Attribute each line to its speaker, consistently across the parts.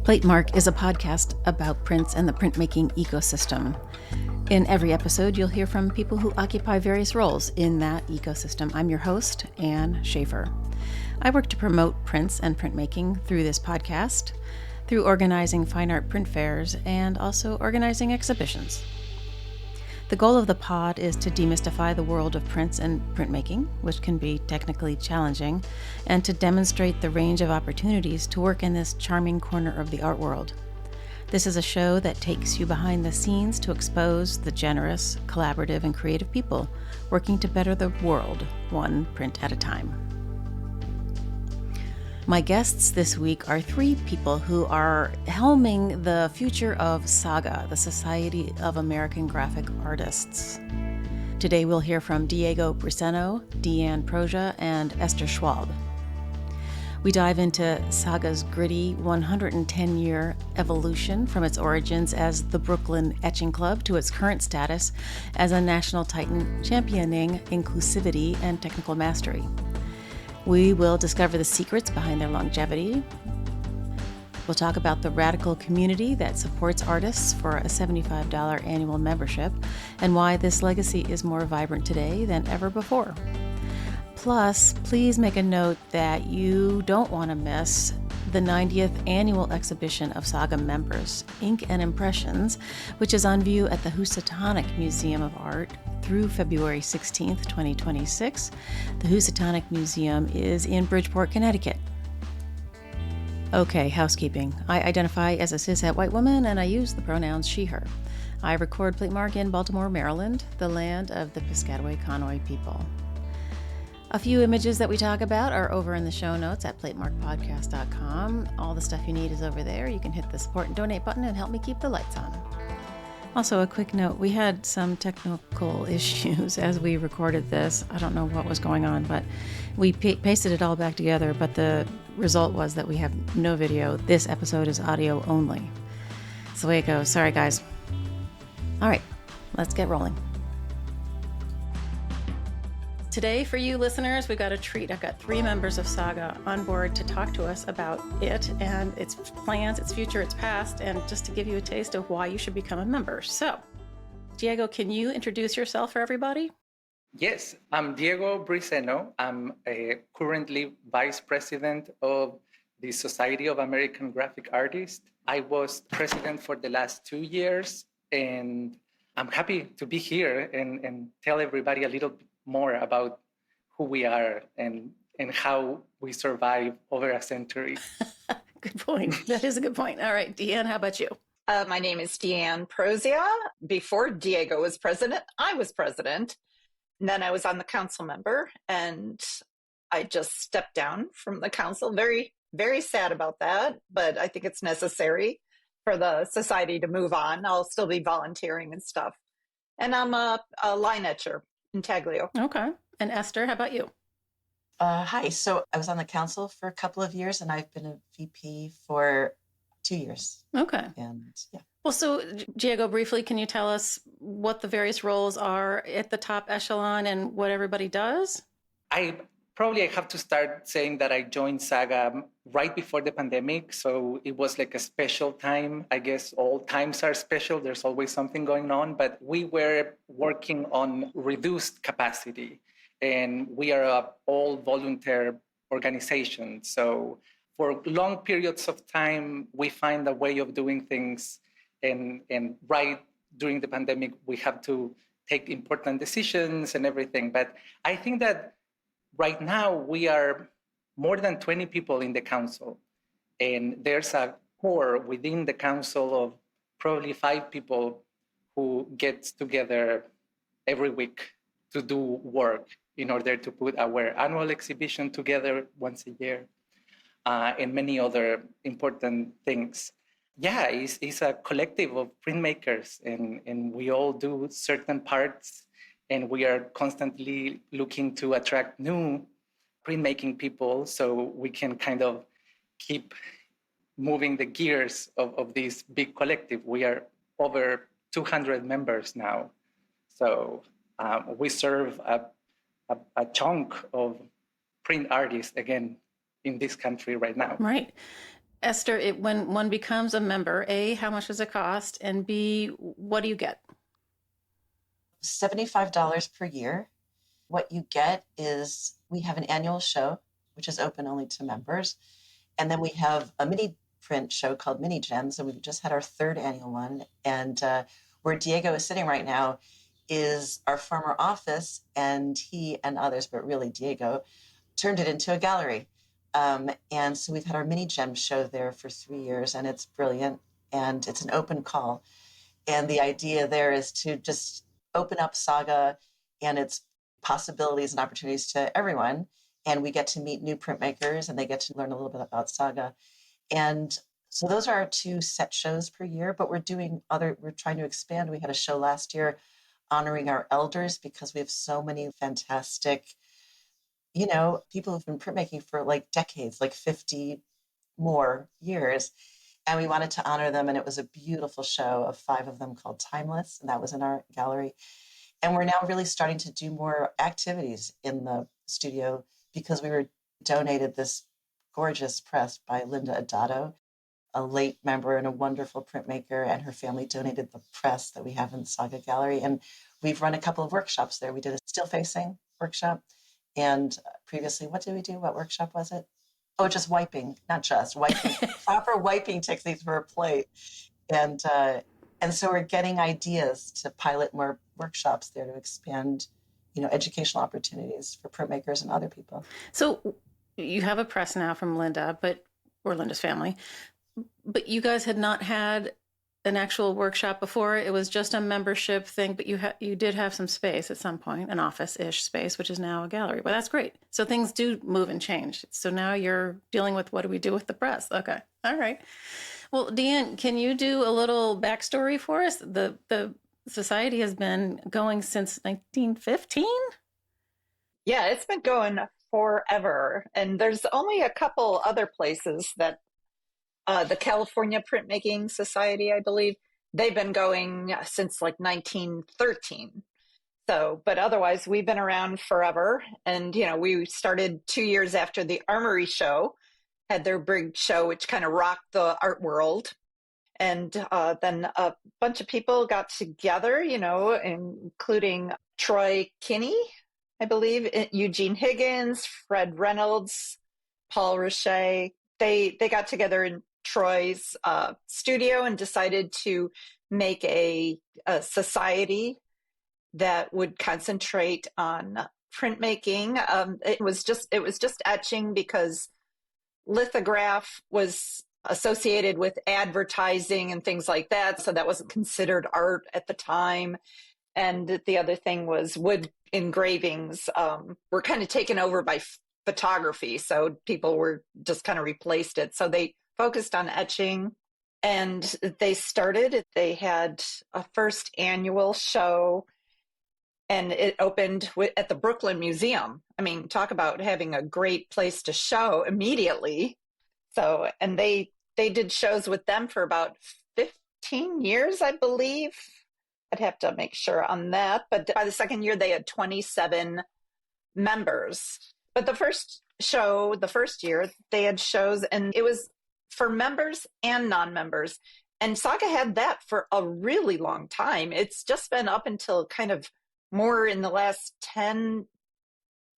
Speaker 1: Platemark is a podcast about prints and the printmaking ecosystem. In every episode, you'll hear from people who occupy various roles in that ecosystem. I'm your host, Ann Schaefer. I work to promote prints and printmaking through this podcast, through organizing fine art print fairs, and also organizing exhibitions. The goal of the pod is to demystify the world of prints and printmaking, which can be technically challenging, and to demonstrate the range of opportunities to work in this charming corner of the art world. This is a show that takes you behind the scenes to expose the generous, collaborative, and creative people working to better the world, one print at a time. My guests this week are three people who are helming the future of SAGA, the Society of American Graphic Artists. Today we'll hear from Diego Briceno, DeAnn Prosia, and Esther Schwalb. We dive into SAGA's gritty 110-year evolution from its origins as the Brooklyn Etching Club to its current status as a national titan championing inclusivity and technical mastery. We will discover the secrets behind their longevity. We'll talk about the radical community that supports artists for a $75 annual membership and why this legacy is more vibrant today than ever before. Plus, please make a note that you don't want to miss the 90th annual exhibition of SAGA members, Ink and Impressions, which is on view at the Housatonic Museum of Art through February 16th, 2026. The Housatonic Museum is in Bridgeport, Connecticut. Okay, housekeeping. I identify as a cishet white woman, and I use the pronouns she, her. I record Platemark in Baltimore, Maryland, the land of the Piscataway Conoy people. A few images that we talk about are over in the show notes at platemarkpodcast.com. All the stuff you need is over there. You can hit the support and donate button and help me keep the lights on. Also, a quick note, we had some technical issues as we recorded this. I don't know what was going on, but we pasted it all back together, but the result was that we have no video. This episode is audio only. That's the way it goes. Sorry, guys. All right, let's get rolling. Today, for you listeners, we've got a treat. I've got three members of SAGA on board to talk to us about it and its plans, its future, its past, and just to give you a taste of why you should become a member. So, Diego, can you introduce yourself for everybody?
Speaker 2: Yes, I'm Diego Briceno. I'm currently Vice President of the Society of American Graphic Artists. I was president for the last 2 years, and I'm happy to be here and tell everybody a little more about who we are and how we survive over a century.
Speaker 1: Good point. That is a good point. All right, DeAnn, how about you?
Speaker 3: My name is DeAnn Prosia. Before Diego was president, I was president. And then I was on the council member, and I just stepped down from the council. Very, very sad about that, but I think it's necessary for the society to move on. I'll still be volunteering and stuff. And I'm a line etcher. Intaglio.
Speaker 1: Okay. And Esther, how about you?
Speaker 4: Hi. So I was on the council for a couple of years, and I've been a VP for 2 years.
Speaker 1: Okay.
Speaker 4: And yeah.
Speaker 1: Well, so Diego, briefly, can you tell us what the various roles are at the top echelon and what everybody does?
Speaker 2: I have to start saying that I joined SAGA right before the pandemic. So it was like a special time. I guess all times are special. There's always something going on. But we were working on reduced capacity. And we are an all volunteer organization. So for long periods of time, we find a way of doing things. And right during the pandemic, we have to take important decisions and everything. But I think that right now, we are more than 20 people in the council, and there's a core within the council of probably 5 people who gets together every week to do work in order to put our annual exhibition together once a year, and many other important things. Yeah, it's a collective of printmakers, and we all do certain parts. And we are constantly looking to attract new printmaking people so we can kind of keep moving the gears of this big collective. We are over 200 members now. So we serve a chunk of print artists, again, in this country right now.
Speaker 1: Right. Esther, when one becomes a member, A, how much does it cost? And B, what do you get?
Speaker 4: $75 per year. What you get is we have an annual show, which is open only to members. And then we have a mini print show called Mini Gems. And we've just had our third annual one. And where Diego is sitting right now is our former office. And he and others, but really Diego, turned it into a gallery. And so we've had our Mini Gem show there for 3 years, and it's brilliant. And it's an open call. And the idea there is to just open up SAGA and its possibilities and opportunities to everyone. And we get to meet new printmakers, and they get to learn a little bit about SAGA. And so those are our 2 set shows per year, but we're trying to expand. We had a show last year honoring our elders because we have so many fantastic, people who've been printmaking for like decades, like 50 more years. And we wanted to honor them. And it was a beautiful show of 5 of them called Timeless. And that was in our gallery. And we're now really starting to do more activities in the studio because we were donated this gorgeous press by Linda Adato, a late member and a wonderful printmaker, and her family donated the press that we have in the SAGA Gallery. And we've run a couple of workshops there. We did a still facing workshop. And previously, what did we do? What workshop was it? Oh, just wiping, not just wiping, proper wiping techniques for a plate. And so we're getting ideas to pilot more workshops there to expand, educational opportunities for printmakers and other people.
Speaker 1: So you have a press now from Linda, or Linda's family, but you guys had not had an actual workshop before. It was just a membership thing, but you did have some space at some point, an office-ish space, which is now a gallery. Well, that's great. So things do move and change. So now you're dealing with what do we do with the press? Okay. All right. Well, DeAnn, can you do a little backstory for us? The society has been going since 1915?
Speaker 3: Yeah, it's been going forever. And there's only a couple other places that the California Printmaking Society, I believe, they've been going since like 1913. So, but otherwise, we've been around forever. And, we started 2 years after the Armory show, had their big show, which kind of rocked the art world. And then a bunch of people got together, including Troy Kinney, I believe, Eugene Higgins, Fred Reynolds, Paul Richet. They got together in Troy's studio and decided to make a society that would concentrate on printmaking. It was just etching because lithograph was associated with advertising and things like that, so that wasn't considered art at the time. And the other thing was wood engravings were kind of taken over by photography, so people were just kind of replaced it. So they focused on etching, and they had a first annual show, and it opened at the Brooklyn Museum. I mean, talk about having a great place to show immediately. So, and they did shows with them for about 15 years, I believe. I'd have to make sure on that. But by the second year, they had 27 members. But the first year, they had shows, and it was for members and non-members. And SAGA had that for a really long time. It's just been up until kind of more in the last 10,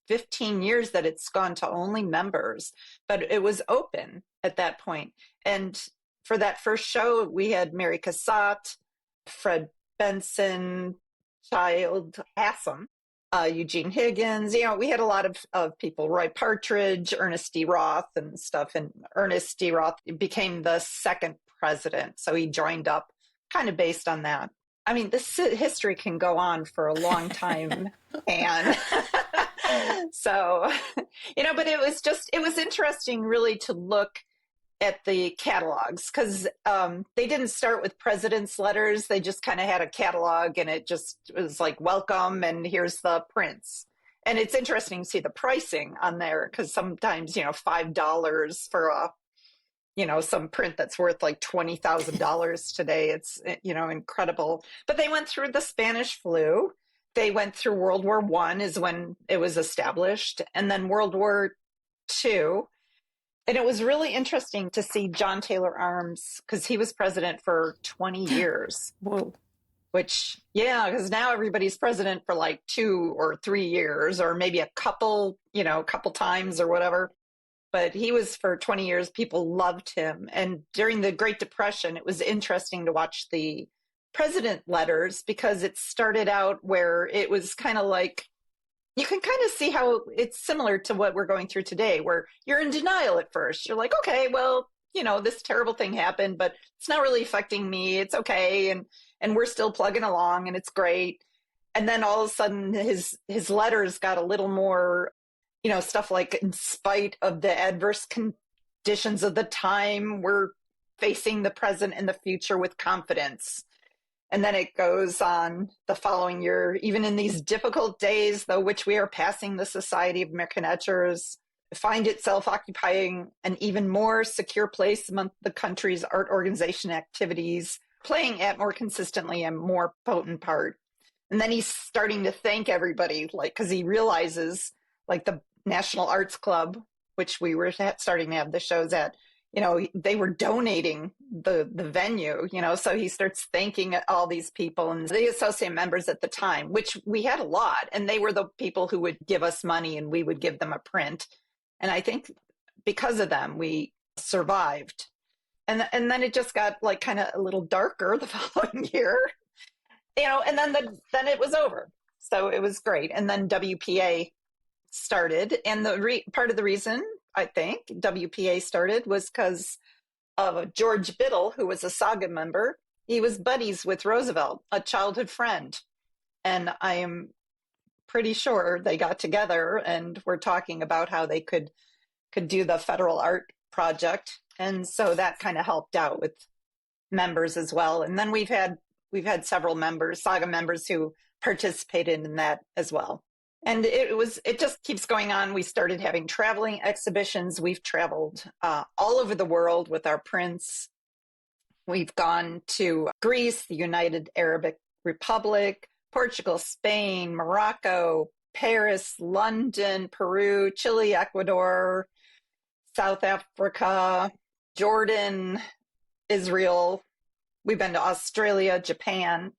Speaker 3: 15 years that it's gone to only members. But it was open at that point. And for that first show, we had Mary Cassatt, Fred Benson, Child Hassam, Eugene Higgins. We had a lot of people, Roy Partridge, Ernest D. Roth and stuff. And Ernest D. Roth became the second president. So he joined up kind of based on that. I mean, this history can go on for a long time. And so, but it was interesting really to look at the catalogs, because they didn't start with president's letters. They just kind of had a catalog, and it just was like, welcome, and here's the prints. And it's interesting to see the pricing on there, because sometimes, $5 for some print that's worth like $20,000 today. It's, incredible. But they went through the Spanish flu. They went through World War I is when it was established. And then World War II. And it was really interesting to see John Taylor Arms, because he was president for 20 years.
Speaker 1: Whoa.
Speaker 3: Which, yeah, because now everybody's president for like 2 or 3 years, or maybe a couple times or whatever. But he was for 20 years. People loved him. And during the Great Depression, it was interesting to watch the president letters, because it started out where it was kind of like, you can kind of see how it's similar to what we're going through today, where you're in denial at first. You're like, okay, well, this terrible thing happened, but it's not really affecting me. It's okay. And we're still plugging along and it's great. And then all of a sudden his letters got a little more, stuff like, in spite of the adverse conditions of the time, we're facing the present and the future with confidence. And then it goes on the following year, even in these difficult days, though which we are passing, the Society of American Etchers find itself occupying an even more secure place among the country's art organization activities, playing at more consistently and more potent part. And then he's starting to thank everybody, because he realizes, the National Arts Club, which we were starting to have the shows at, they were donating the venue, so he starts thanking all these people and the associate members at the time, which we had a lot. And they were the people who would give us money and we would give them a print. And I think because of them, we survived. And then it just got kind of a little darker the following year, and then it was over. So it was great. And then WPA started. And part of the reason I think WPA started was because of George Biddle, who was a SAGA member. He was buddies with Roosevelt, a childhood friend. And I am pretty sure they got together and were talking about how they could do the federal art project. And so that kind of helped out with members as well. And then we've had several members, SAGA members, who participated in that as well. And it just keeps going on. We started having traveling exhibitions. We've traveled all over the world with our prints. We've gone to Greece, the United Arab Republic, Portugal, Spain, Morocco, Paris, London, Peru, Chile, Ecuador, South Africa, Jordan, Israel. We've been to Australia, Japan,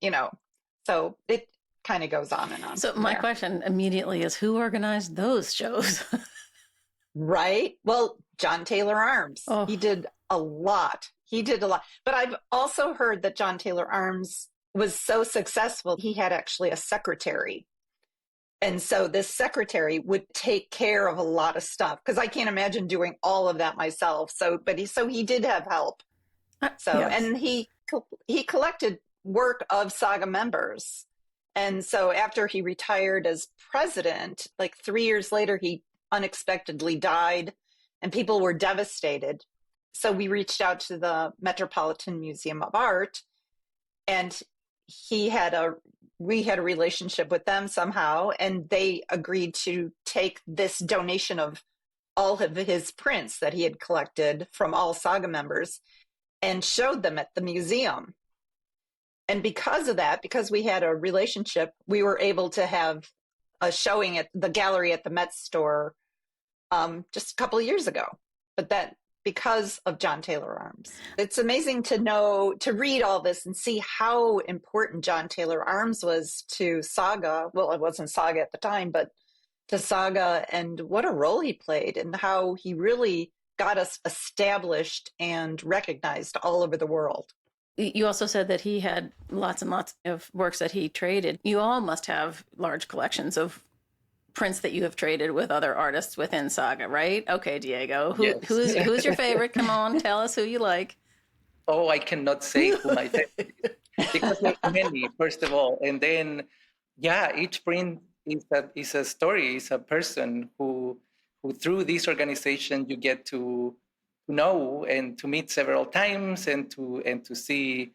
Speaker 3: so it kind of goes on and on.
Speaker 1: So my question immediately is, who organized those shows?
Speaker 3: Right? Well, John Taylor Arms. Oh. He did a lot. But I've also heard that John Taylor Arms was so successful, he had actually a secretary. And so this secretary would take care of a lot of stuff, because I can't imagine doing all of that myself. So he did have help. Yes. And he collected work of SAGA members. And so after he retired as president, 3 years later, he unexpectedly died and people were devastated. So we reached out to the Metropolitan Museum of Art, and we had a relationship with them somehow, and they agreed to take this donation of all of his prints that he had collected from all SAGA members and showed them at the museum. And because of that, because we had a relationship, we were able to have a showing at the gallery at the Met store just a couple of years ago. But that because of John Taylor Arms. It's amazing to read all this and see how important John Taylor Arms was to SAGA. Well, it wasn't SAGA at the time, but to SAGA, and what a role he played and how he really got us established and recognized all over the world.
Speaker 1: You also said that he had lots and lots of works that he traded. You all must have large collections of prints that you have traded with other artists within SAGA, right? Okay, Diego. Who's your favorite? Come on, tell us who you like.
Speaker 2: Oh, I cannot say who my favorite is, because there's many, first of all. And then, each print is a story, is a person who through this organization you get to know and to meet several times and to see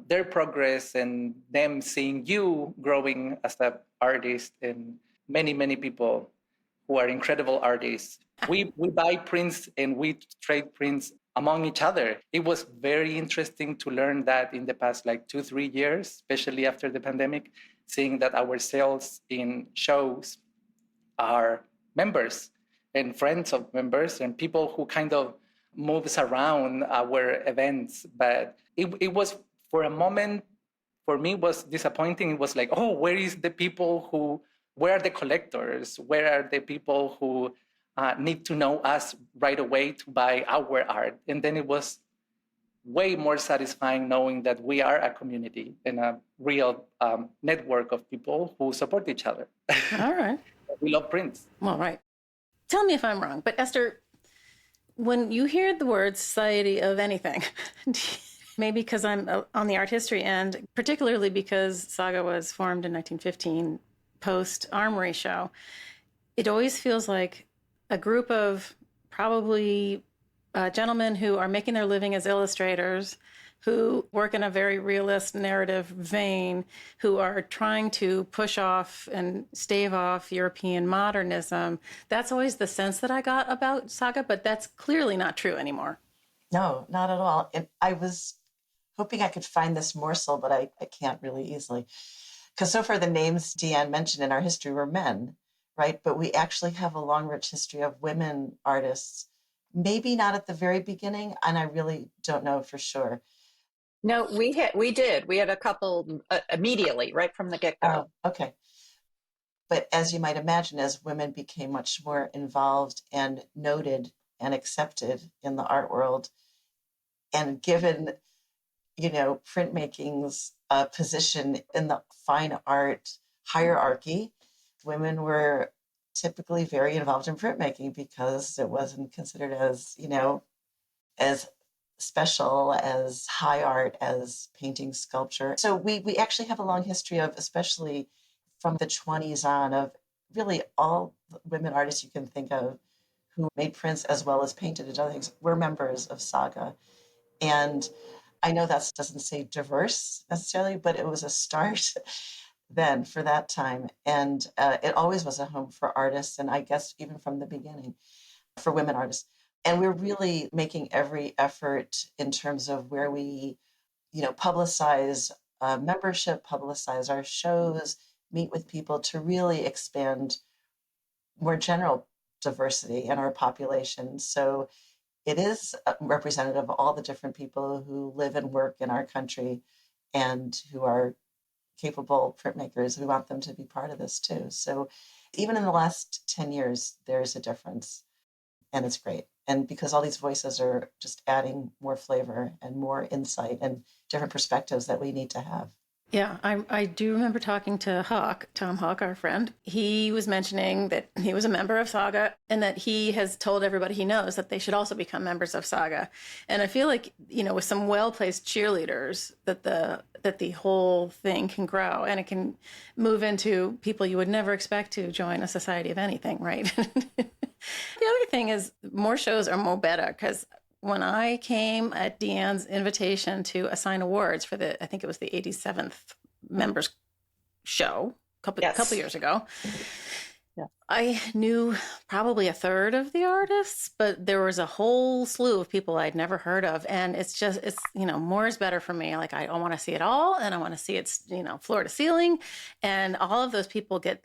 Speaker 2: their progress and them seeing you growing as an artist, and many people who are incredible artists. We buy prints and we trade prints among each other. It was very interesting to learn that in the past 2-3 years, especially after the pandemic, seeing that our sales in shows are members. and friends of members and people who kind of moves around our events. But it was, for a moment, for me, was disappointing. It was like, oh, where are the collectors? Where are the people who need to know us right away to buy our art? And then it was way more satisfying knowing that we are a community and a real network of people who support each other.
Speaker 1: All right.
Speaker 2: We love prints.
Speaker 1: All right. Tell me if I'm wrong, but Esther, when you hear the word Society of anything, maybe because I'm on the art history end, particularly because SAGA was formed in 1915 post-Armory show, it always feels like a group of probably gentlemen who are making their living as illustrators, who work in a very realist narrative vein, who are trying to push off and stave off European modernism. That's always the sense that I got about SAGA, but that's clearly not true anymore.
Speaker 4: No, not at all. And I was hoping I could find this morsel, but I can't really easily. Because so far the names DeAnn mentioned in our history were men, right? But we actually have a long, rich history of women artists. Maybe not at the very beginning, and I really don't know for sure.
Speaker 3: No, we did. We had a couple immediately, right from the get-go.
Speaker 4: Okay. But as you might imagine, as women became much more involved and noted and accepted in the art world, and given, printmaking's position in the fine art hierarchy, women were typically very involved in printmaking because it wasn't considered as, as special, as high art, as painting, sculpture. So we actually have a long history of, especially from the 20s on, of really all women artists you can think of who made prints as well as painted and other things were members of SAGA. And I know that doesn't say diverse necessarily, but it was a start then for that time. And it always was a home for artists, and I guess even from the beginning, for women artists. And we're really making every effort in terms of where we, publicize membership, publicize our shows, meet with people to really expand more general diversity in our population. So it is representative of all the different people who live and work in our country and who are capable printmakers. We want them to be part of this too. So even in the last 10 years, there's a difference, and it's great. And because all these voices are just adding more flavor and more insight and different perspectives that we need to have.
Speaker 1: Yeah, I do remember talking to Tom Hawk, our friend. He was mentioning that he was a member of SAGA and that he has told everybody he knows that they should also become members of SAGA. And I feel like, with some well-placed cheerleaders, that the whole thing can grow and it can move into people you would never expect to join a society of anything, right? The other thing is more shows are more better, because when I came at DeAnn's invitation to assign awards for I think it was the 87th members show a couple years ago,
Speaker 3: yeah.
Speaker 1: I knew probably a third of the artists, but there was a whole slew of people I'd never heard of. And it's more is better for me. Like, I want to see it all, and I want to see it, floor to ceiling. And all of those people get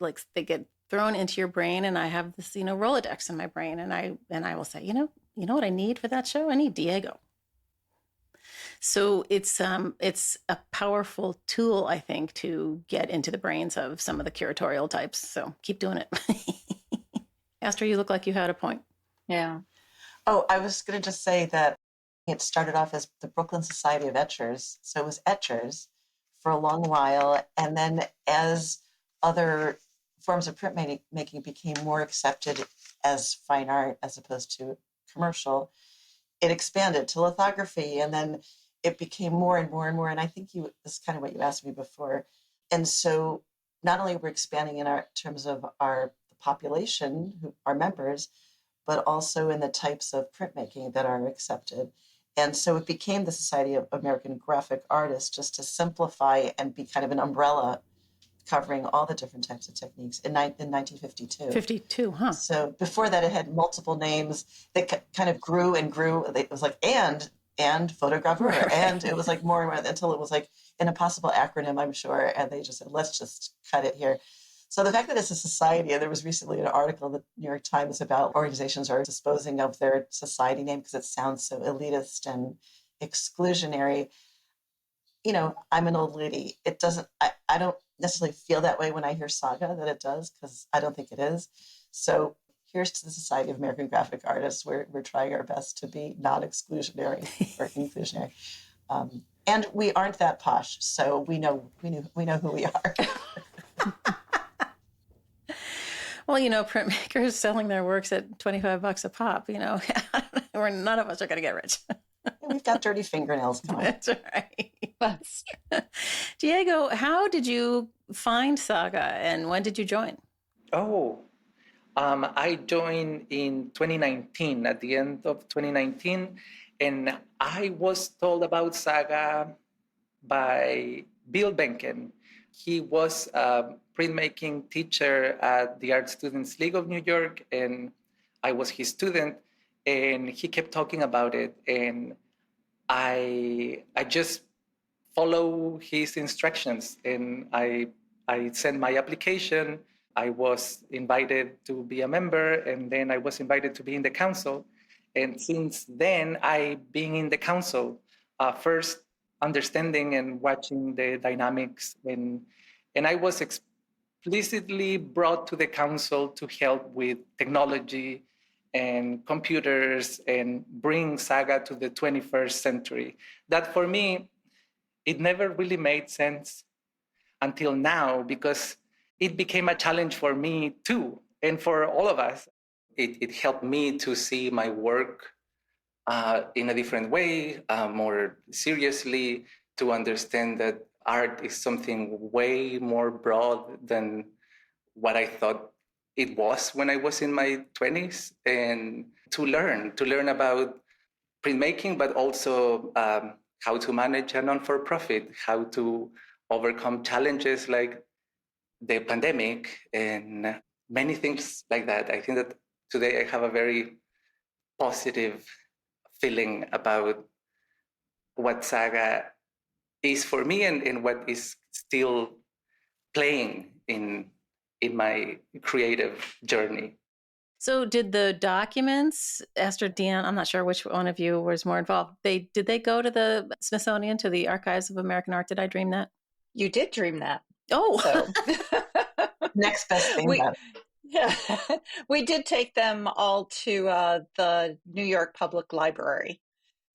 Speaker 1: thrown into your brain. And I have this, Rolodex in my brain. And I will say, you know what I need for that show? I need Diego. So it's a powerful tool, I think, to get into the brains of some of the curatorial types. So keep doing it. Esther, you look like you had a point.
Speaker 3: Yeah.
Speaker 4: Oh, I was going to just say that it started off as the Brooklyn Society of Etchers. So it was etchers for a long while. And then as other forms of printmaking became more accepted as fine art as opposed to commercial, it expanded to lithography, and then it became more and more and more. And I think this is kind of what you asked me before. And so not only we're expanding in terms of our population, who are members, but also in the types of printmaking that are accepted. And so it became the Society of American Graphic Artists, just to simplify and be kind of an umbrella covering all the different types of techniques in 1952.
Speaker 1: 52, huh?
Speaker 4: So before that, it had multiple names that kind of grew and grew. It was like, and photographer, right. And it was like more and more until it was like an impossible acronym, I'm sure. And they just said, let's just cut it here. So the fact that it's a society, and there was recently an article in the New York Times about organizations are disposing of their society name because it sounds so elitist and exclusionary. I'm an old lady. It doesn't, I don't necessarily feel that way when I hear SAGA that it does, because I don't think it is. So here's to the Society of American Graphic Artists. We're trying our best to be non-exclusionary or inclusionary. And we aren't that posh, so we know who we are.
Speaker 1: Well, printmakers selling their works at $25 a pop, where none of us are going to get rich.
Speaker 4: We've got dirty fingernails. Come on.
Speaker 1: That's right.
Speaker 3: That's true.
Speaker 1: Diego, how did you find SAGA and when did you join?
Speaker 2: I joined in 2019, at the end of 2019, and I was told about SAGA by Bill Benken. He was a printmaking teacher at the Art Students League of New York, and I was his student, and he kept talking about it, and I just follow his instructions, and I sent my application. I was invited to be a member, and then I was invited to be in the council. And since then, I've been in the council, first understanding and watching the dynamics. And I was explicitly brought to the council to help with technology and computers and bring SAGA to the 21st century. That for me, it never really made sense until now, because it became a challenge for me too, and for all of us. It helped me to see my work in a different way, more seriously, to understand that art is something way more broad than what I thought it was when I was in my 20s, and to learn about printmaking, but also how to manage a non-for-profit, how to overcome challenges like the pandemic and many things like that. I think that today I have a very positive feeling about what SAGA is for me, and what is still playing in my creative journey.
Speaker 1: So did the documents, Esther, DeAnn, I'm not sure which one of you was more involved. Did they go to the Smithsonian, to the Archives of American Art? Did I dream that?
Speaker 3: You did dream that.
Speaker 1: Oh,
Speaker 3: So
Speaker 4: Next best thing about it.
Speaker 3: Yeah, we did take them all to the New York Public Library.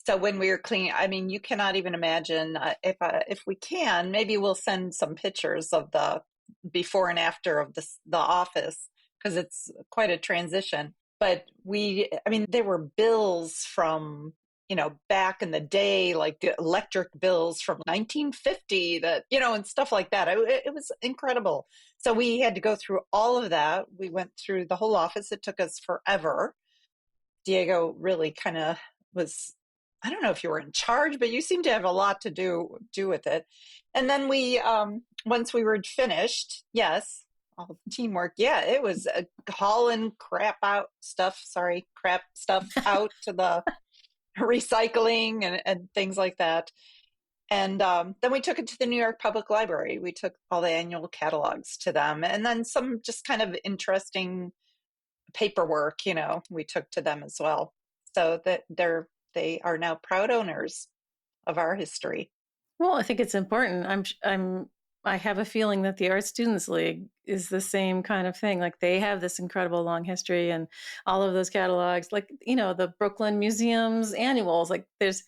Speaker 3: So when we were cleaning, I mean, you cannot even imagine, if we can, maybe we'll send some pictures of the before and after of the office, because it's quite a transition. But there were bills from, back in the day, like the electric bills from 1950 that, and stuff like that. It was incredible. So we had to go through all of that. We went through the whole office. It took us forever. Diego really kind of was, I don't know if you were in charge, but you seemed to have a lot to do with it. And then we, once we were finished, yes, all teamwork. Yeah, it was hauling crap stuff out to the recycling and things like that. And then we took it to the New York Public Library. We took all the annual catalogs to them, and then some just kind of interesting paperwork, we took to them as well. So that they are now proud owners of our history.
Speaker 1: Well, I think it's important. I have a feeling that the Art Students League is the same kind of thing. Like, they have this incredible long history, and all of those catalogs, like, the Brooklyn Museum's annuals, like there's,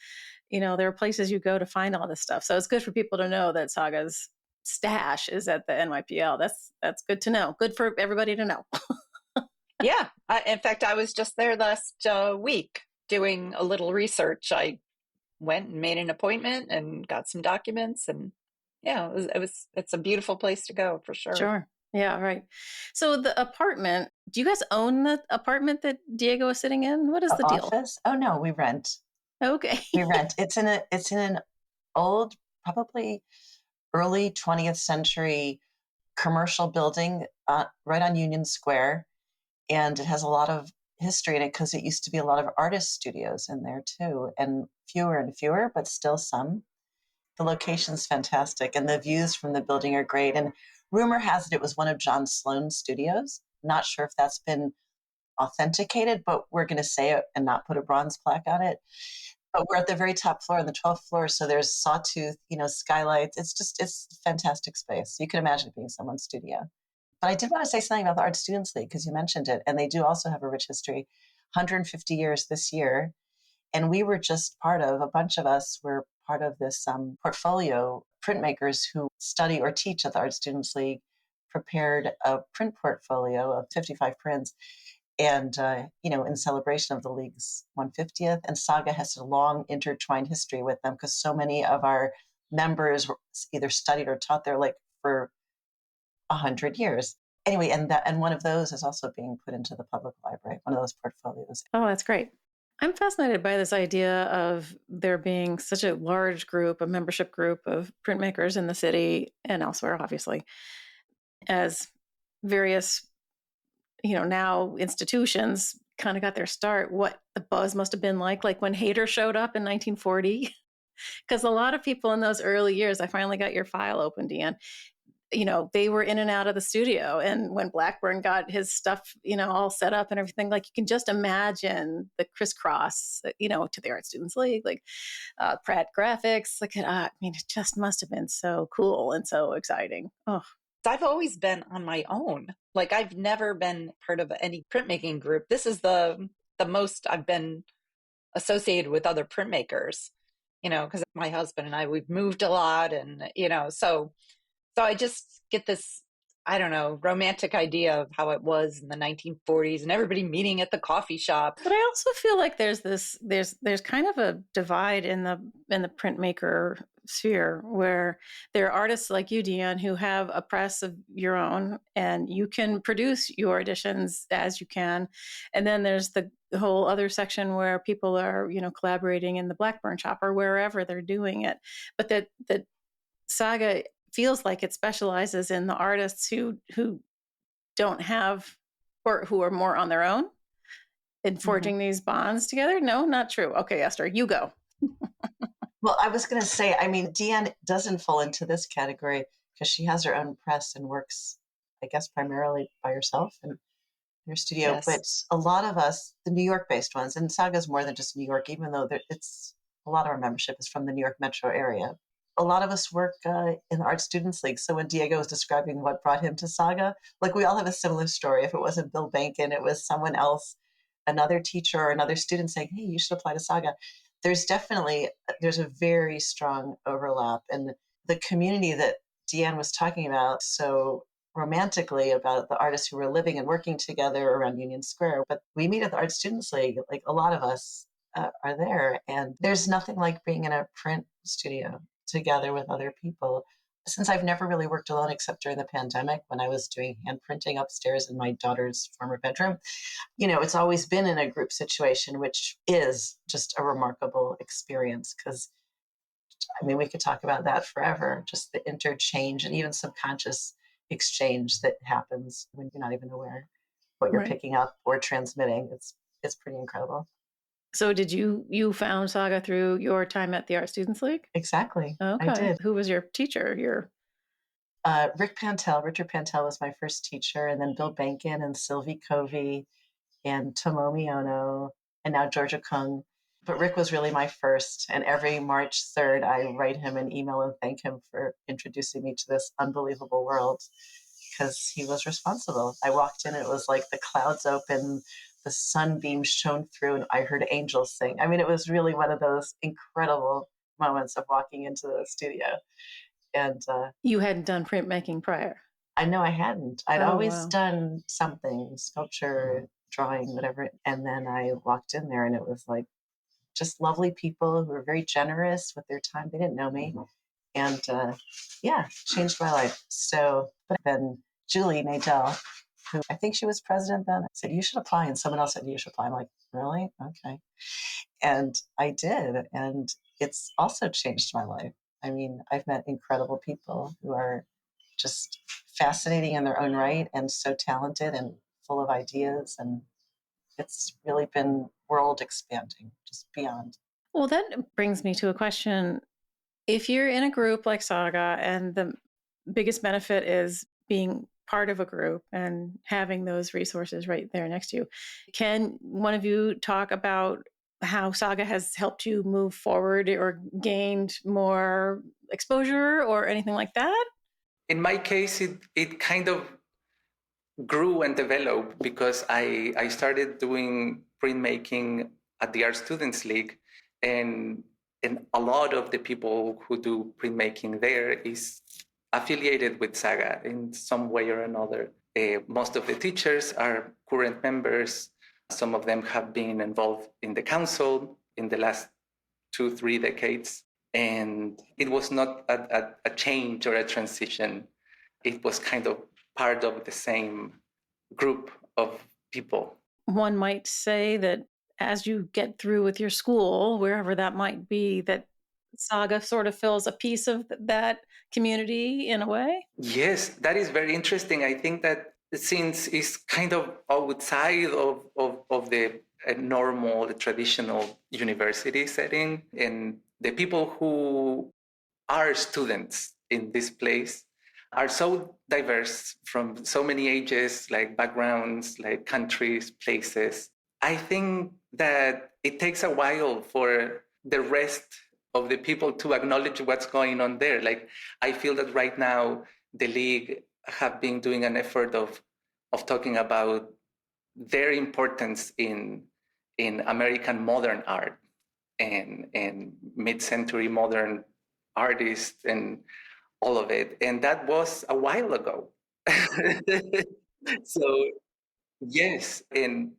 Speaker 1: there are places you go to find all this stuff. So it's good for people to know that SAGA's stash is at the NYPL. That's good to know. Good for everybody to know.
Speaker 3: Yeah. In fact, I was just there last week doing a little research. I went and made an appointment and got some documents, and yeah, it's a beautiful place to go for sure.
Speaker 1: Sure. Yeah, right. So the apartment, do you guys own the apartment that Diego is sitting in? What is the deal?
Speaker 4: Office? Oh no, we rent.
Speaker 1: Okay.
Speaker 4: We rent. It's in an old, probably early 20th century commercial building right on Union Square. And it has a lot of history in it because it used to be a lot of artist studios in there too, and fewer, but still some. The location's fantastic, and the views from the building are great. And Rumor has it was one of John Sloan's studios. Not sure if that's been authenticated, but we're going to say it and not put a bronze plaque on it. But we're at the very top floor on the 12th floor. So there's sawtooth, skylights. It's a fantastic space. You can imagine it being someone's studio. But I did want to say something about the Art Students League because you mentioned it. And they do also have a rich history, 150 years this year. And we were just a bunch of us were part of this portfolio. Printmakers who study or teach at the Art Students League prepared a print portfolio of 55 prints. And, in celebration of the League's 150th. And SAGA has a long intertwined history with them because so many of our members were either studied or taught there for 100 years. Anyway, and one of those is also being put into the public library, one of those portfolios.
Speaker 1: Oh, that's great. I'm fascinated by this idea of there being such a large group, a membership group of printmakers in the city and elsewhere, obviously, as various, now institutions kind of got their start. What the buzz must have been like when Hayter showed up in 1940. Because a lot of people in those early years, I finally got your file open, DeAnn, they were in and out of the studio. And when Blackburn got his stuff, all set up and everything, you can just imagine the crisscross, to the Art Students League, Pratt Graphics. It just must have been so cool and so exciting. Oh,
Speaker 3: I've always been on my own. I've never been part of any printmaking group. This is the most I've been associated with other printmakers, because my husband and I, we've moved a lot. And, so I just get this, I don't know, romantic idea of how it was in the 1940s and everybody meeting at the coffee shop.
Speaker 1: But I also feel like there's kind of a divide in the printmaker sphere where there are artists like you, DeAnn, who have a press of your own and you can produce your editions as you can. And then there's the whole other section where people are, collaborating in the Blackburn shop or wherever they're doing it. But that SAGA feels like it specializes in the artists who don't have or who are more on their own in forging these bonds together. No, not true. Okay, Esther, you go.
Speaker 4: Well, I was going to say, DeAnn doesn't fall into this category because she has her own press and works, I guess, primarily by herself in her studio.
Speaker 3: Yes.
Speaker 4: But a lot of us, the New York-based ones, and SAGA is more than just New York, even though it's a lot of our membership is from the New York metro area. A lot of us work in the Art Students League. So when Diego was describing what brought him to SAGA, we all have a similar story. If it wasn't Bill Bankin, it was someone else, another teacher or another student saying, hey, you should apply to SAGA. There's a very strong overlap. And the community that DeAnn was talking about so romantically about the artists who were living and working together around Union Square. But we meet at the Art Students League, a lot of us are there. And there's nothing like being in a print studio together with other people. Since I've never really worked alone except during the pandemic when I was doing hand printing upstairs in my daughter's former bedroom, it's always been in a group situation, which is just a remarkable experience because, we could talk about that forever, just the interchange and even subconscious exchange that happens when you're not even aware what you're picking up or transmitting. It's pretty incredible.
Speaker 1: So did you found SAGA through your time at the Art Students League?
Speaker 4: Exactly.
Speaker 1: Okay.
Speaker 4: I did.
Speaker 1: Who was your teacher?
Speaker 4: Richard Pantel was my first teacher, and then Bill Bankin and Sylvie Covey and Tomomi Ono, and now Georgia Kung. But Rick was really my first, and every March 3rd, I write him an email and thank him for introducing me to this unbelievable world because he was responsible. I walked in, it was like the clouds open, the sunbeams shone through, and I heard angels sing. It was really one of those incredible moments of walking into the studio. And
Speaker 1: you hadn't done printmaking prior?
Speaker 4: I know I hadn't. I'd always done something, sculpture, drawing, whatever. And then I walked in there and it was just lovely people who were very generous with their time. They didn't know me. And changed my life. So, but then Julie Nadell, who I think she was president then, said, you should apply. And someone else said, you should apply. I'm like, really? Okay. And I did. And it's also changed my life. I've met incredible people who are just fascinating in their own right and so talented and full of ideas. And it's really been world expanding, just beyond.
Speaker 1: Well, that brings me to a question. If you're in a group like SAGA and the biggest benefit is being part of a group and having those resources right there next to you. Can one of you talk about how SAGA has helped you move forward or gained more exposure or anything like that?
Speaker 2: In my case, it kind of grew and developed because I started doing printmaking at the Art Students League, and a lot of the people who do printmaking there is affiliated with SAGA in some way or another. Most of the teachers are current members. Some of them have been involved in the council in the last 2-3 decades. And it was not a change or a transition. It was kind of part of the same group of people.
Speaker 1: One might say that as you get through with your school, wherever that might be, that SAGA sort of fills a piece of that community in a way?
Speaker 2: Yes, that is very interesting. I think that since it's kind of outside of the normal, the traditional university setting, and the people who are students in this place are so diverse from so many ages, like backgrounds, like countries, places. I think that it takes a while for the rest of the people to acknowledge what's going on there. Like, I feel that right now the league have been doing an effort of talking about their importance in American modern art and mid-century modern artists and all of it. And that was a while ago. So yes, and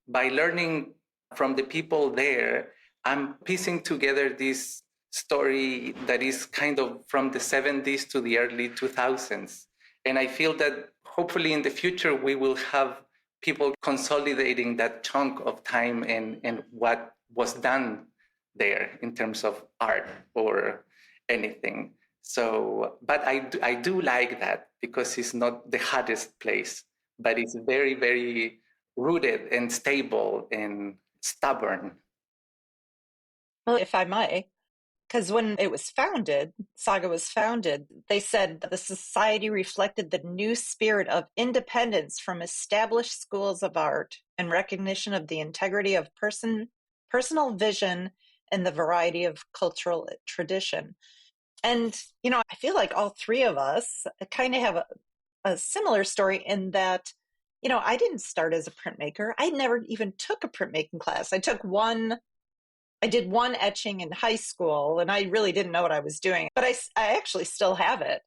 Speaker 2: by learning from the people there, I'm piecing together this story that is kind of from the 70s to the early 2000s. And I feel that hopefully in the future, we will have people consolidating that chunk of time and what was done there in terms of art or anything. So, but I do like that because it's not the hottest place, but it's very, very rooted and stable and stubborn.
Speaker 3: Well, if I may, because when it was founded, SAGA was founded, they said the society reflected the new spirit of independence from established schools of art and recognition of the integrity of personal vision and the variety of cultural tradition. And, I feel like all three of us kind of have a similar story in that, I didn't start as a printmaker. I never even took a printmaking class. I did one etching in high school, and I really didn't know what I was doing, but I actually still have it.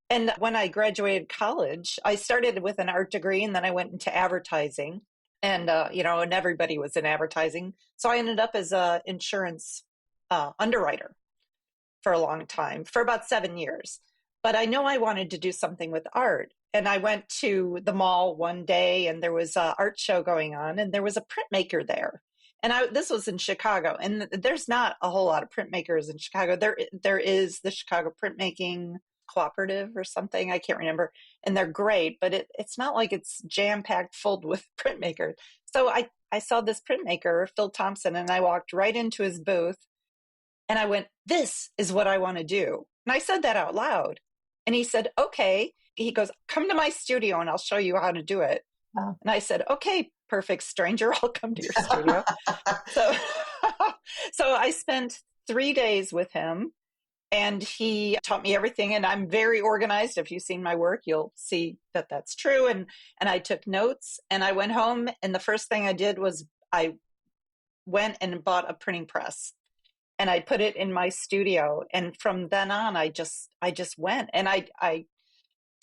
Speaker 3: And when I graduated college, I started with an art degree, and then I went into advertising, and, and everybody was in advertising. So I ended up as an insurance underwriter for a long time, for about 7 years. But I know I wanted to do something with art. And I went to the mall one day, and there was an art show going on, and there was a printmaker there. And this was in Chicago, and there's not a whole lot of printmakers in Chicago. There is the Chicago Printmaking Cooperative or something, I can't remember, and they're great, but it's not like it's jam-packed full with printmakers. So I saw this printmaker, Phil Thompson, and I walked right into his booth, and I went, "This is what I want to do." And I said that out loud. And he said, "Okay." He goes, "Come to my studio and I'll show you how to do it."
Speaker 4: Oh.
Speaker 3: And I said, "Okay, perfect stranger, I'll come to your studio." So I spent 3 days with him, and he taught me everything. And I'm very organized. If you've seen my work, you'll see that that's true. And I took notes, and I went home, and the first thing I did was I went and bought a printing press, and I put it in my studio. And from then on, I just went, and I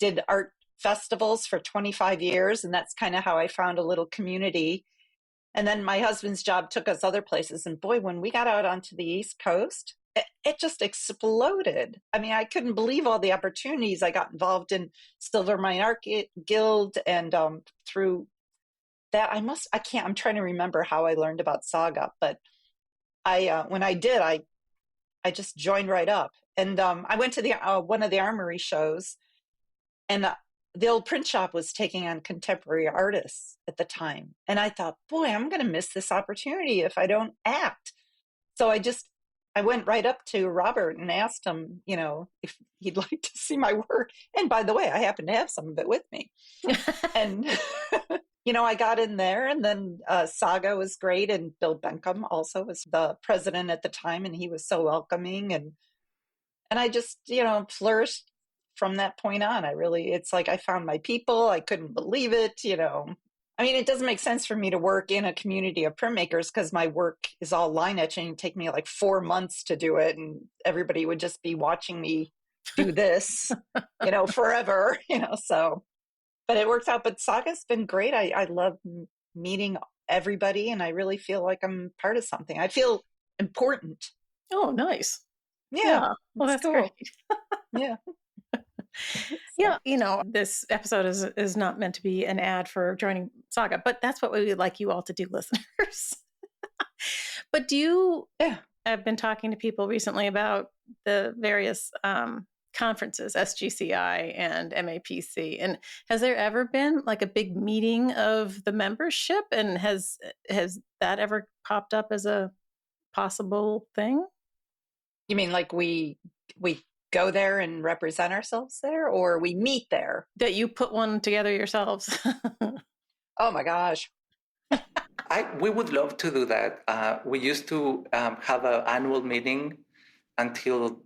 Speaker 3: did art festivals for 25 years. And that's kind of how I found a little community. And then my husband's job took us other places. And boy, when we got out onto the East Coast, it just exploded. I mean, I couldn't believe all the opportunities. I got involved in Silver Mine Art Guild, and through that, I'm trying to remember how I learned about SAGA, but when I did, I just joined right up. And I went to the one of the Armory shows, and the old print shop was taking on contemporary artists at the time. And I thought, boy, I'm going to miss this opportunity if I don't act. So I just I went right up to Robert and asked him, if he'd like to see my work. And by the way, I happen to have some of it with me. And, I got in there, and then SAGA was great. And Bill Benkham also was the president at the time, and he was so welcoming. And I just, flourished from that point on. It's like I found my people. I couldn't believe it, I mean, it doesn't make sense for me to work in a community of printmakers because my work is all line etching. It'd take me like 4 months to do it. And everybody would just be watching me do this, forever, so, but it works out. But SAGA's been great. I love meeting everybody, and I really feel like I'm part of something. I feel important.
Speaker 1: Oh, nice.
Speaker 3: Yeah.
Speaker 1: Well, that's
Speaker 3: cool.
Speaker 1: great.
Speaker 3: Yeah.
Speaker 1: Yeah, this episode is not meant to be an ad for joining SAGA, but that's what we would like you all to do, listeners. But I've been talking to people recently about the various conferences, SGCI and MAPC, and has there ever been like a big meeting of the membership, and has that ever popped up as a possible thing?
Speaker 3: You mean like we go there and represent ourselves there, or we meet there?
Speaker 1: That you put one together yourselves?
Speaker 3: Oh my gosh.
Speaker 2: We would love to do that. We used to have an annual meeting until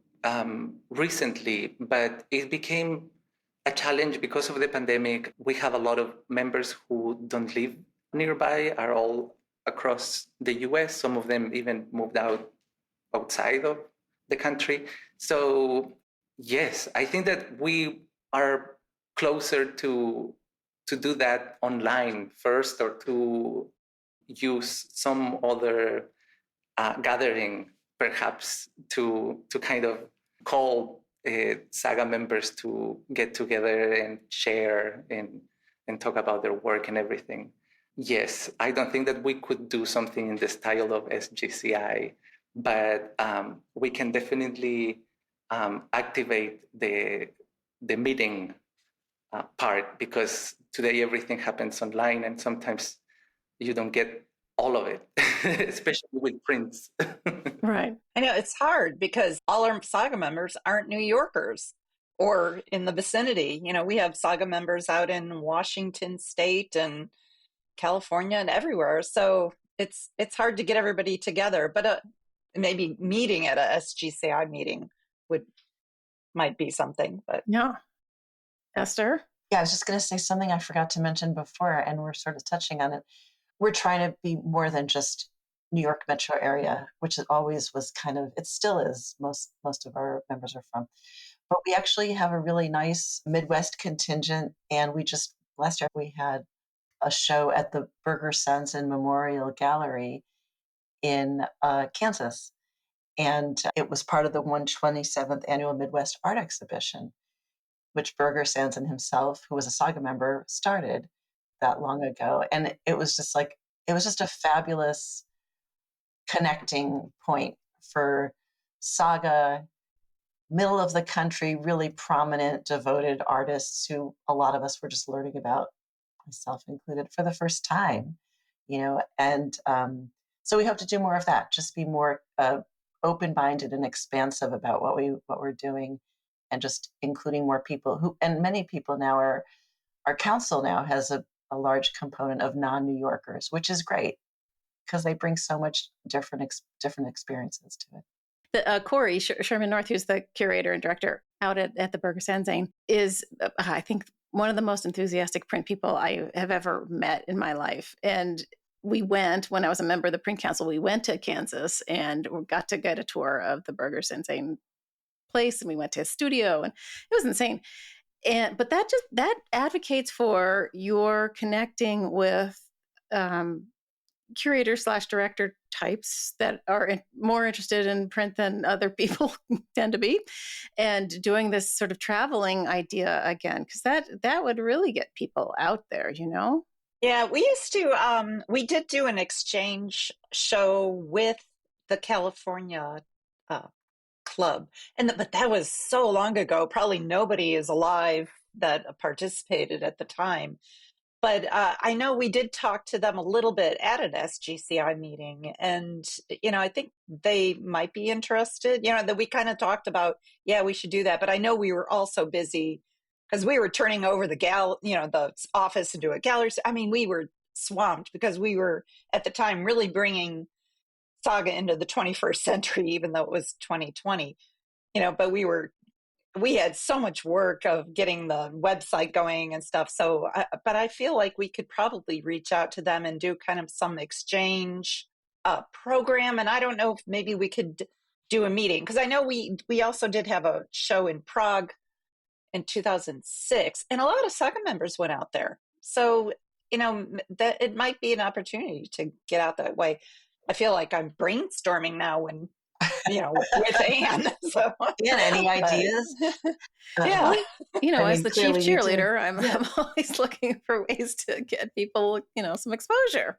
Speaker 2: recently, but it became a challenge because of the pandemic. We have a lot of members who don't live nearby, are all across the US. Some of them even moved outside of the country. So yes, I think that we are closer to do that online first, or to use some other gathering, perhaps, to kind of call SAGA members to get together and share and talk about their work and everything. Yes, I don't think that we could do something in the style of SGCI, but we can definitely activate the meeting part, because today everything happens online, and sometimes you don't get all of it, especially with prints.
Speaker 1: Right.
Speaker 3: I know it's hard because all our SAGA members aren't New Yorkers or in the vicinity. We have SAGA members out in Washington State and California and everywhere. So it's hard to get everybody together, but maybe meeting at a SGCI meeting might be something. But
Speaker 1: yeah. Esther?
Speaker 4: Yeah, I was just going to say something I forgot to mention before, and we're sort of touching on it. We're trying to be more than just New York metro area, which it always was it still is. Most of our members are from. But we actually have a really nice Midwest contingent, and last year we had a show at the Berger Sensen Memorial Gallery in Kansas. And it was part of the 127th Annual Midwest Art Exhibition, which Berger Sensen himself, who was a SAGA member, started that long ago. And it was just a fabulous connecting point for SAGA, middle of the country, really prominent, devoted artists who a lot of us were just learning about, myself included, for the first time, and so we hope to do more of that, just be more open-minded and expansive about what we're doing, and just including more people and many people now our council now has a large component of non-New Yorkers, which is great because they bring so much different experiences to it.
Speaker 1: Corey Sherman North, who's the curator and director out at the Berger Sensen, is, I think, one of the most enthusiastic print people I have ever met in my life. And we went, when I was a member of the Print Council, we went to Kansas and we got to get a tour of the Berger Sensen place, and we went to his studio, and it was insane. But that advocates for your connecting with curator / director types that are more interested in print than other people tend to be, and doing this sort of traveling idea again, because that would really get people out there,
Speaker 3: Yeah, we used to, we did do an exchange show with the California club, but that was so long ago, probably nobody is alive that participated at the time. But I know we did talk to them a little bit at an SGCI meeting, and I think they might be interested. That we kind of talked about, yeah, we should do that. But I know we were also busy because we were turning over the office into a gallery. I mean, we were swamped because we were at the time really bringing SAGA into the 21st century, even though it was 2020. But we had so much work of getting the website going and stuff. So, but I feel like we could probably reach out to them and do kind of some exchange program. And I don't know if maybe we could do a meeting, because I know we also did have a show in Prague in 2006, and a lot of SAGA members went out there. So, that it might be an opportunity to get out that way. I feel like I'm brainstorming now when with Anne. So,
Speaker 4: Anne, any ideas?
Speaker 3: Yeah.
Speaker 1: As the chief cheerleader, I'm always looking for ways to get people, some exposure.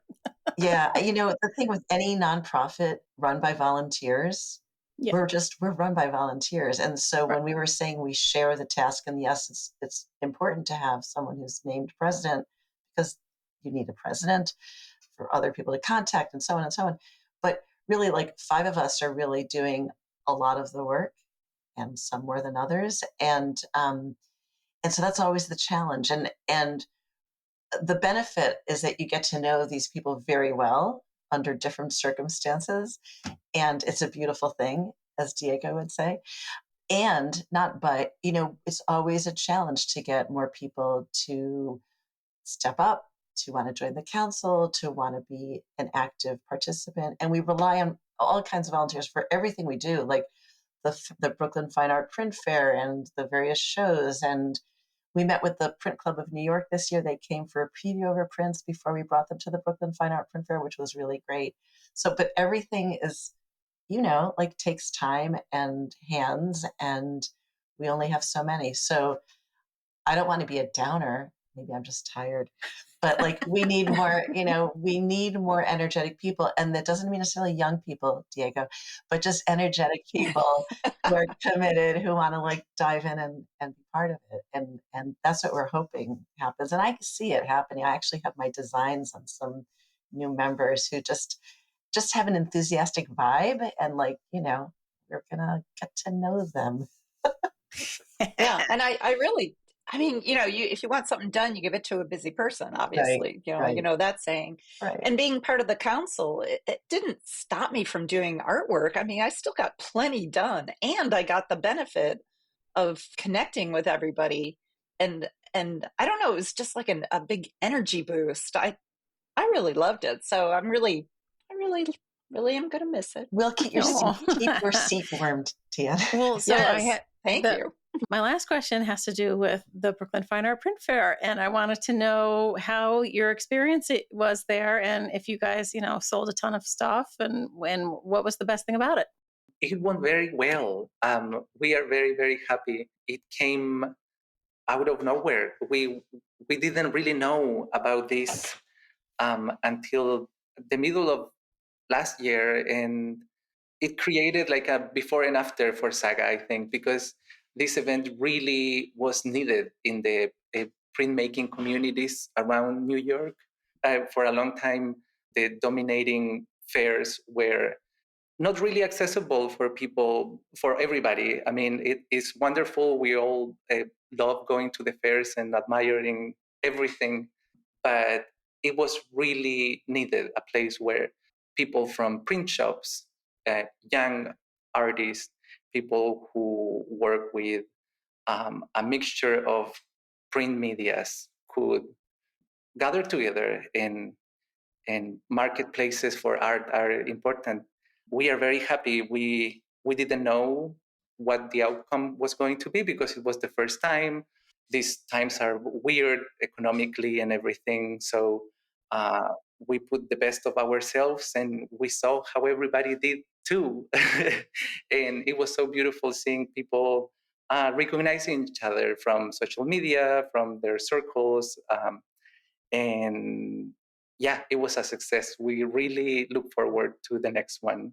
Speaker 4: Yeah. The thing with any nonprofit run by volunteers, we're run by volunteers. And so when we were saying we share the task, and yes, it's important to have someone who's named president, because you need a president for other people to contact and so on and so on. But really, like 5 of us are really doing a lot of the work, and some more than others. And so that's always the challenge. And the benefit is that you get to know these people very well under different circumstances. And it's a beautiful thing, as Diego would say. And it's always a challenge to get more people to step up, to want to join the council, to want to be an active participant. And we rely on all kinds of volunteers for everything we do, like the Brooklyn Fine Art Print Fair and the various shows. And we met with the Print Club of New York this year. They came for a preview of our prints before we brought them to the Brooklyn Fine Art Print Fair, which was really great. So, but everything is, takes time and hands, and we only have so many. So I don't want to be a downer. Maybe I'm just tired. But we need more, we need more energetic people. And that doesn't mean necessarily young people, Diego, but just energetic people who are committed, who want to dive in and be part of it. And that's what we're hoping happens. And I see it happening. I actually have my designs on some new members who just have an enthusiastic vibe, and we're gonna get to know them.
Speaker 3: Yeah. And I really, if you want something done, you give it to a busy person, obviously.
Speaker 4: Right.
Speaker 3: That saying.
Speaker 4: Right.
Speaker 3: And being part of the council, it didn't stop me from doing artwork. I mean, I still got plenty done, and I got the benefit of connecting with everybody. And I don't know, it was just like a big energy boost. I really loved it. So I really am going to miss it.
Speaker 4: We'll keep your seat warmed, DeAnn.
Speaker 1: Well, so
Speaker 3: yes. Thank you.
Speaker 1: My last question has to do with the Brooklyn Fine Art Print Fair, and I wanted to know how your experience was there, and if you guys, sold a ton of stuff, and what was the best thing about it?
Speaker 2: It went very well. We are very, very happy. It came out of nowhere. We didn't really know about this until the middle of last year, and it created a before and after for SAGA, I think, because this event really was needed in the printmaking communities around New York. For a long time, the dominating fairs were not really accessible for everybody. I mean, it is wonderful. We all love going to the fairs and admiring everything, but it was really needed, a place where people from print shops, young artists, people who work with a mixture of print medias could gather together, and marketplaces for art are important. We are very happy. We didn't know what the outcome was going to be, because it was the first time. These times are weird economically and everything. So we put the best of ourselves, and we saw how everybody did too. And it was so beautiful seeing people recognizing each other from social media, from their circles. And yeah, it was a success. We really look forward to the next one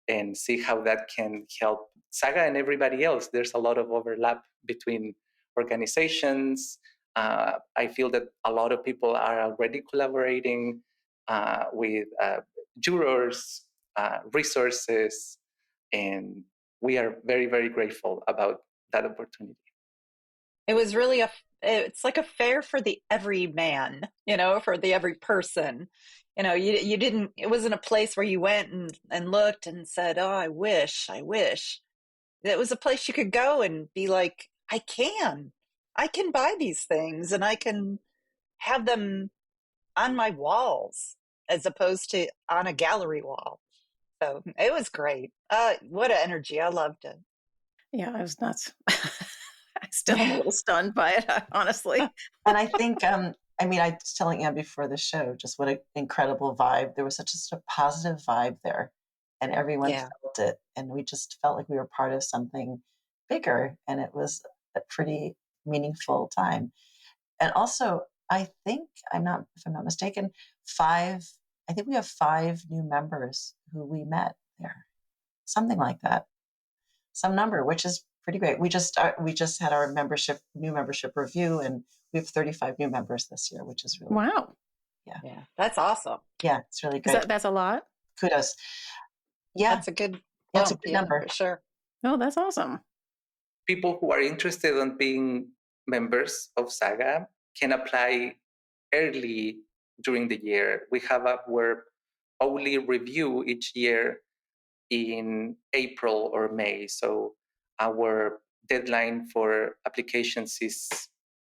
Speaker 2: and see how that can help SAGA and everybody else. There's a lot of overlap between organizations, I feel that a lot of people are already collaborating with jurors, resources, and we are very, very grateful about that opportunity.
Speaker 3: It was really it's like a fair for the everyman, for the every person. You didn't, it wasn't a place where you went and looked and said, oh, I wish. It was a place you could go and be like, I can buy these things and I can have them on my walls as opposed to on a gallery wall. So it was great. What an energy. I loved it.
Speaker 1: Yeah, I was nuts. I still am a little stunned by it, honestly.
Speaker 4: And I think, I was telling Anne before the show, just what an incredible vibe. There was such a positive vibe there, and everyone felt it. And we just felt like we were part of something bigger. And it was a pretty meaningful time. And also, I think, if I'm not mistaken, I think we have 5 new members who we met there. Something like that. Some number, which is pretty great. We just had our new membership review, and we have 35 new members this year, which is really
Speaker 1: wow.
Speaker 3: Yeah, that's awesome.
Speaker 4: Yeah, it's really great.
Speaker 1: That's a lot.
Speaker 4: Kudos. Yeah,
Speaker 3: that's a good.
Speaker 4: That's a good number
Speaker 3: for sure.
Speaker 1: Oh, that's awesome.
Speaker 2: People who are interested in being members of SAGA can apply early during the year. We have our hourly review each year in April or May. So our deadline for applications is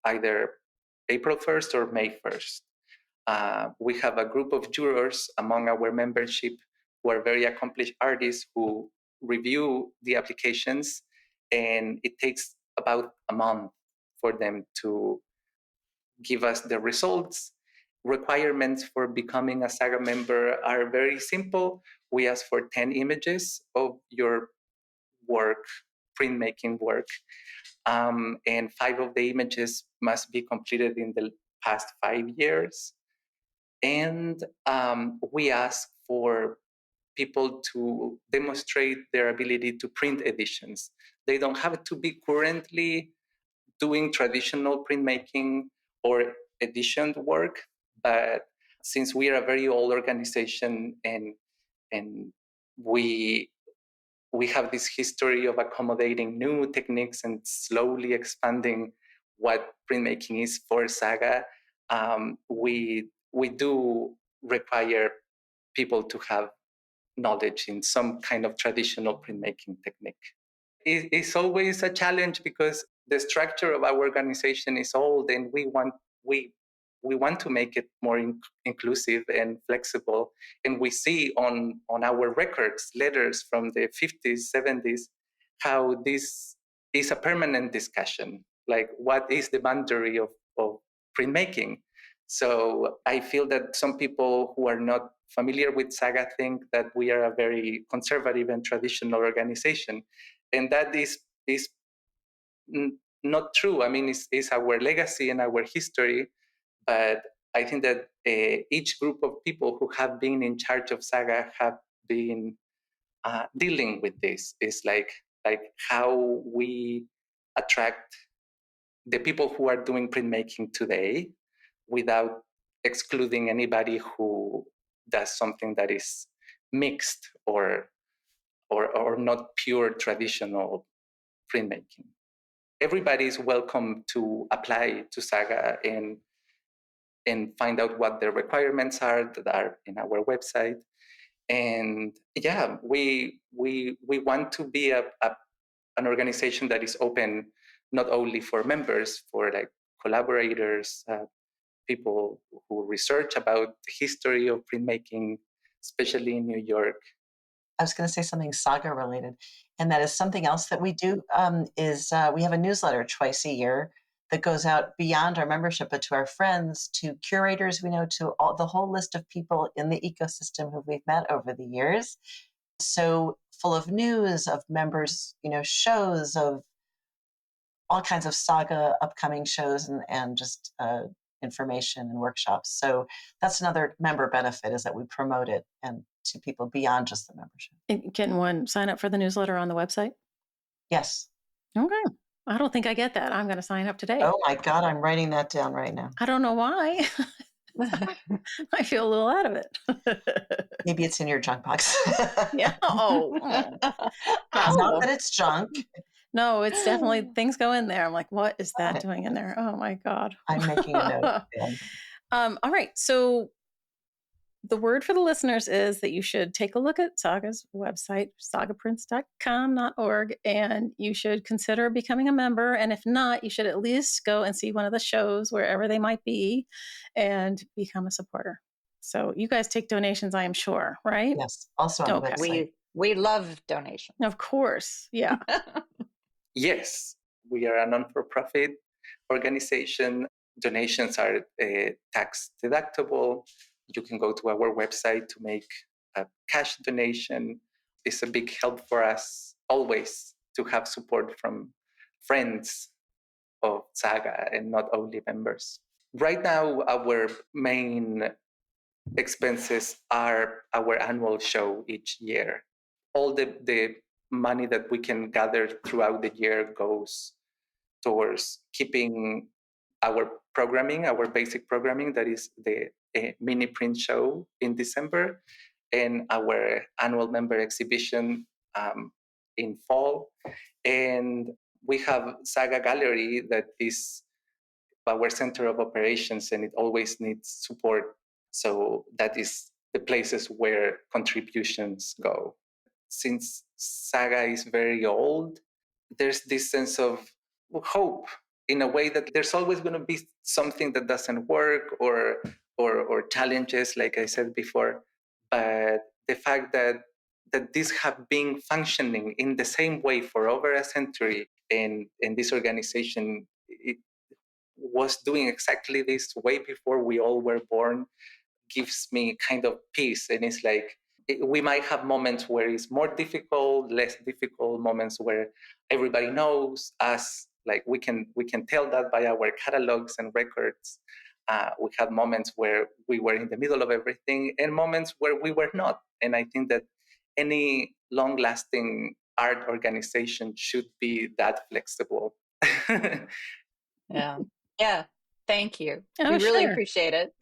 Speaker 2: either April 1st or May 1st. We have a group of jurors among our membership who are very accomplished artists who review the applications, and it takes about a month for them to give us the results. Requirements for becoming a SAGA member are very simple. We ask for 10 images of your work, printmaking work, and 5 of the images must be completed in the past 5 years. And we ask for people to demonstrate their ability to print editions. They don't have to be currently doing traditional printmaking or editioned work, but since we are a very old organization and we have this history of accommodating new techniques and slowly expanding what printmaking is for SAGA, we do require people to have knowledge in some kind of traditional printmaking technique. It's always a challenge because the structure of our organization is old, and we want to make it more inclusive and flexible. And we see on our records, letters from the 50s, 70s, how this is a permanent discussion. Like, what is the boundary of printmaking? So I feel that some people who are not familiar with SAGA think that we are a very conservative and traditional organization. And that is not true. I mean, it's our legacy and our history, but I think that each group of people who have been in charge of SAGA have been dealing with this. It's like how we attract the people who are doing printmaking today without excluding anybody who does something that is mixed or not pure traditional printmaking. Everybody is welcome to apply to SAGA and find out what the requirements are that are in our website. And yeah, we want to be an organization that is open not only for members, for like collaborators, people who research about the history of printmaking, especially in New York.
Speaker 4: I was going to say something SAGA related, and that is something else that we do is we have a newsletter twice a year that goes out beyond our membership, but to our friends, to curators we know, to the whole list of people in the ecosystem who we've met over the years. So full of news of members, shows of all kinds of SAGA upcoming shows and just information and workshops. So that's another member benefit, is that we promote it and to people beyond just the membership.
Speaker 1: And can one sign up for the newsletter on the website?
Speaker 4: Yes.
Speaker 1: Okay. I don't think I get that. I'm going to sign up today.
Speaker 4: Oh my God, I'm writing that down right now.
Speaker 1: I don't know why. I feel a little out of it.
Speaker 4: Maybe it's in your junk box.
Speaker 1: Yeah. Oh.
Speaker 4: It's not that it's junk.
Speaker 1: No, it's definitely things go in there. I'm like, what is that doing in there? Oh my God.
Speaker 4: I'm making a note.
Speaker 1: All right. So the word for the listeners is that you should take a look at SAGA's website, sagaprints.com, not org, and you should consider becoming a member. And if not, you should at least go and see one of the shows wherever they might be and become a supporter. So you guys take donations, I am sure, right?
Speaker 4: Yes. Also on the website.
Speaker 3: We love donations.
Speaker 1: Of course. Yeah.
Speaker 2: Yes, we are a non-for-profit organization. Donations are tax deductible. You can go to our website to make a cash donation. It's a big help for us always to have support from friends of SAGA and not only members. Right now, our main expenses are our annual show each year. All the money that we can gather throughout the year goes towards keeping our programming, our basic programming, that is the mini print show in December, and our annual member exhibition in fall. And we have SAGA Gallery that is our center of operations, and it always needs support. So that is the places where contributions go. Since SAGA is very old, there's this sense of hope in a way that there's always going to be something that doesn't work or challenges, like I said before. But the fact that these have been functioning in the same way for over a century, and this organization, it was doing exactly this way before we all were born, gives me kind of peace. And it's like, we might have moments where it's more difficult, less difficult, moments where everybody knows us. Like we can tell that by our catalogs and records. We had moments where we were in the middle of everything and moments where we were not. And I think that any long-lasting art organization should be that flexible.
Speaker 3: Yeah. Thank you.
Speaker 1: Oh,
Speaker 3: we really
Speaker 1: sure.
Speaker 3: appreciate it.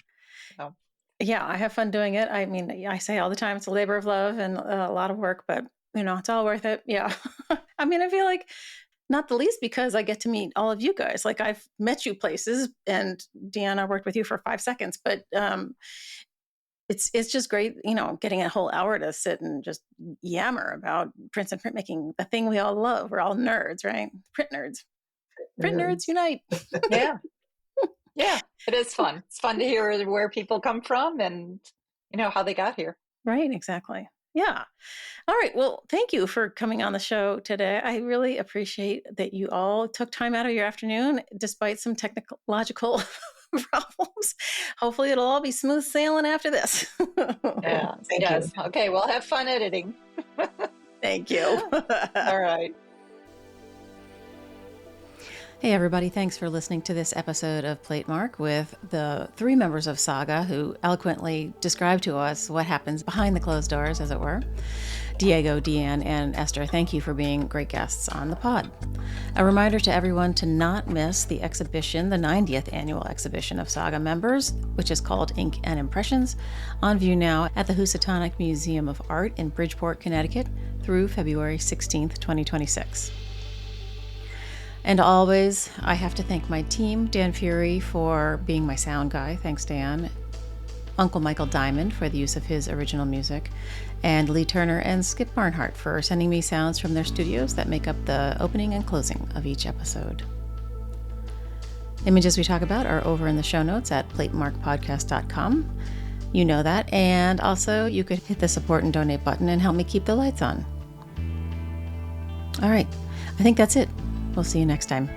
Speaker 3: So.
Speaker 1: Yeah, I have fun doing it. I mean, I say all the time, it's a labor of love and a lot of work, but it's all worth it. Yeah. I mean, I feel like not the least because I get to meet all of you guys. Like I've met you places, and DeAnn, I worked with you for 5 seconds, but it's just great, getting a whole hour to sit and just yammer about prints and printmaking, the thing we all love. We're all nerds, right? Print nerds. Print nerds unite.
Speaker 3: Yeah. Yeah, it is fun. It's fun to hear where people come from and, how they got here.
Speaker 1: Right, exactly. Yeah. All right. Well, thank you for coming on the show today. I really appreciate that you all took time out of your afternoon, despite some technological problems. Hopefully it'll all be smooth sailing after this.
Speaker 3: Yeah. Thank you. Okay, well, have fun editing.
Speaker 1: Thank you.
Speaker 3: All right.
Speaker 1: Hey everybody, thanks for listening to this episode of Platemark with the 3 members of SAGA who eloquently described to us what happens behind the closed doors, as it were. Diego, DeAnn, and Esther, thank you for being great guests on the pod. A reminder to everyone to not miss the exhibition, the 90th annual exhibition of SAGA members, which is called Ink and Impressions, on view now at the Housatonic Museum of Art in Bridgeport, Connecticut through February 16th, 2026. And always, I have to thank my team, Dan Fury, for being my sound guy. Thanks, Dan. Uncle Michael Diamond for the use of his original music, and Lee Turner and Skip Barnhart for sending me sounds from their studios that make up the opening and closing of each episode. Images we talk about are over in the show notes at platemarkpodcast.com. You know that. And also, you could hit the support and donate button and help me keep the lights on. All right. I think that's it. We'll see you next time.